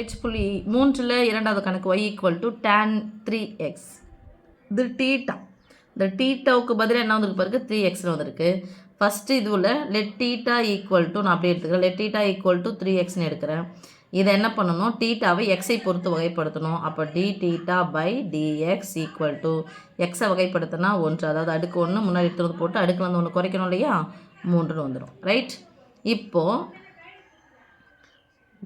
பயிற்சி புள்ளி 3ல் இரண்டாவது கணக்கு y = tan 3x. இது தீட்டா. இந்த தீட்டாவுக்கு பதிலாக என்ன வந்திருக்கு பாருங்க, 3xன்னு வந்திருக்கு. ஃபஸ்ட்டு இதுவில் லெட் தீட்டா = நான் அப்படியே எடுத்துக்கிறேன். லெட் தீட்டா = 3xன்னு எடுக்கிறேன். இதை என்ன பண்ணணும், தீட்டாவை எக்ஸை பொறுத்து வகைப்படுத்தணும். அப்போ d தீட்டா பை dx = எக்ஸை வகைப்படுத்தினா 1, அதாவது அடுக்கு 1 முன்னாடி எடுத்துகிட்டு போட்டு அடுக்கில் வந்து 1 குறைக்கணும் இல்லையா, 3ன்னு வந்துடும். ரைட், இப்போது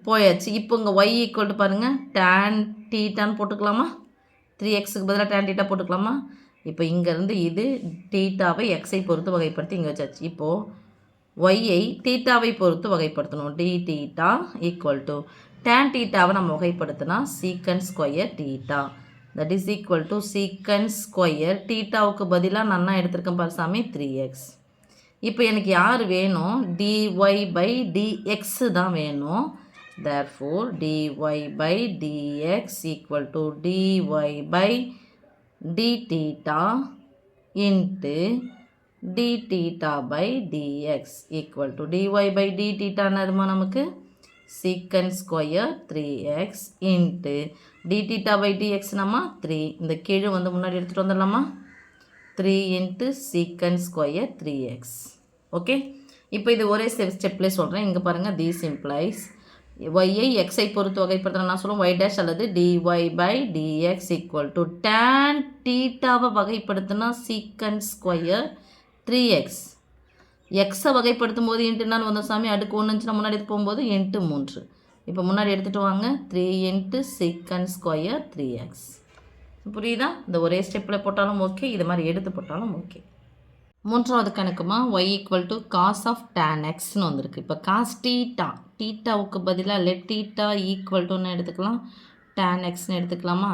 போயாச்சு. இப்போ இங்கே y = பாருங்கள் tan தீட்டான்னு போட்டுக்கலாமா, 3xக்கு பதிலாக tan தீட்டா போட்டுக்கலாமா. இப்போ இங்கேருந்து இது தீட்டாவை எக்ஸை பொறுத்து வகைப்படுத்தி இங்கே வச்சாச்சு. இப்போது ஒய்யை தீட்டாவை பொறுத்து வகைப்படுத்தணும். d தீட்டா = tan தீட்டாவை நம்ம வகைப்படுத்தினா சீக்கண்ட் ஸ்கொயர் தீட்டா, that is equal to secant square தீட்டாவுக்கு பதிலாக நான் என்ன எடுத்திருக்கேன் பாரு சாமி, 3x. இப்போ எனக்கு யார் வேணும், dy பை dx தான் வேணும். therefore dy by dx = dy by d theta into d theta by dx = dy by d theta நதுமா நமக்கு secant square 3x into d theta by dx நம்ம 3, இந்த கீழே வந்து முன்னாடி எடுத்துகிட்டு வந்துடலாமா, 3 into secant square 3x. Okay, இப்போ இது ஒரே ஸ்டெப்லேயே சொல்கிறேன். இங்கே பாருங்கள், this implies yஐ எக்ஸை பொறுத்து வகைப்படுத்துகிறேன். நான் சொல்லுவேன் y டேஷ் அல்லது dy by dx = tan தீட்டாவை வகைப்படுத்தினா சீக்கண்ட் ஸ்கொயர் 3x. எக்ஸை வகைப்படுத்தும் போது இன்ட்டுனாலும் வந்தோம் சாமி, அடுக்கு 1 இருந்துச்சுன்னா முன்னாடி எடுத்து போகும்போது இன்ட்டு 3. இப்போ முன்னாடி எடுத்துகிட்டு வாங்க, 3 into secant square 3x. புரியுதா? இந்த ஒரே ஸ்டெப்பில் போட்டாலும் ஓகே, இது மாதிரி எடுத்து போட்டாலும் ஓகே. மூன்றாவது கணக்குமா y = cos of tan xன்னு வந்திருக்கு. இப்போ cos தீட்டா, தீட்டாவுக்கு பதிலாக லெட் தீட்டா ஈக்குவல்ட்டுன்னு எடுத்துக்கலாம், tan xன்னு எடுத்துக்கலாமா.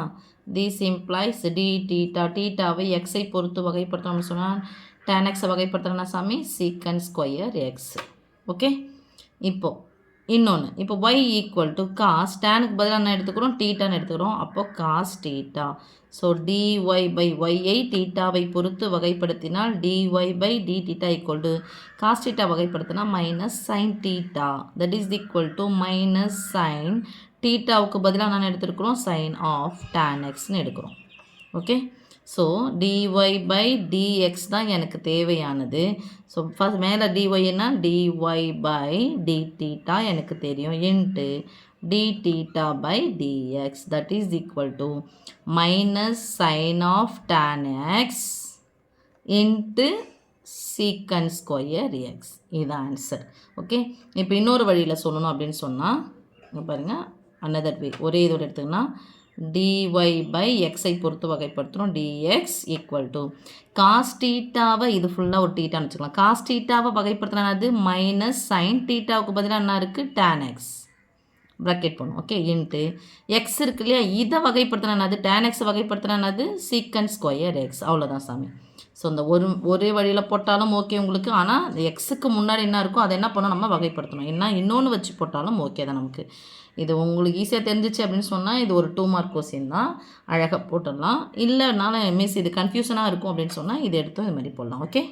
this implies d தீட்டா, தீட்டாவை எக்ஸை பொறுத்து வகைப்படுத்தணும்னு சொன்னால் tan xை வகைப்படுத்துகிறேன்னா சாமி சீக்கண்ட் ஸ்கொயர் x. ஓகே, இப்போது இன்னொன்று, இப்போ y = cos, டேனுக்கு பதிலாக என்ன எடுத்துக்கிறோம், தீட்டான்னு எடுத்துக்கிறோம். அப்போது cos theta. So dy by yஐ தீட்டாவை பொறுத்து வகைப்படுத்தினால் dy by d theta = cos theta வகைப்படுத்தினா minus sine theta, that is = minus sine தீட்டாவுக்கு பதிலாக நான் எடுத்துருக்குறோம் சைன் ஆஃப் tan xன்னு எடுக்கிறோம். Okay, so dy by dx தான் எனக்கு தேவையானது. ஸோ ஃபஸ்ட் மேலே dy என்ன, dy by d theta எனக்கு தெரியும், into d theta by dx, that is equal to minus sin of tan x into secant square x. இதுதான் ஆன்சர். ஓகே, இப்போ இன்னொரு வழியில் சொல்லணும் அப்படின்னு சொன்னால் இங்கே பாருங்கள், another way, ஒரே இதோடு எடுத்துக்கினா dy by xஐ பொறுத்து வகைப்படுத்துகிறோம். dx = cos தீட்டாவை, இது ஃபுல்லாக ஒரு தீட்டான்னு வச்சுக்கலாம், cos தீட்டாவை வகைப்படுத்தினது மைனஸ் சைன் தீட்டாவுக்கு பதிலாக என்ன இருக்குது, tan x ப்ராக்கெட் பண்ணும். ஓகே, இன்ட்டு எக்ஸ் இருக்கு இல்லையா, இதை வகைப்படுத்தினது tan x வகைப்படுத்தினது சீக்கண்ட் ஸ்கொயர் எக்ஸ். அவ்வளோதான் சாமி. ஸோ இந்த ஒரே வழியில் போட்டாலும் ஓகே உங்களுக்கு, ஆனால் இந்த எக்ஸுக்கு முன்னாடி என்ன இருக்கோ அதை என்ன பண்ணணும், நம்ம வகைப்படுத்தணும். என்ன இன்னொன்று வச்சு போட்டாலும் ஓகே தான் நமக்கு. இது உங்களுக்கு ஈஸியாக தெரிஞ்சிச்சு அப்படின்னு சொன்னால் இது ஒரு 2 மார்க் கொஸ்டின் தான், அழகாக போட்டுடலாம். இல்லைனாலும் மிஸ் இது கன்ஃபியூஷனாக இருக்கும் அப்படின்னு சொன்னால் இது எடுத்தும் இது மாதிரி போடலாம். ஓகே.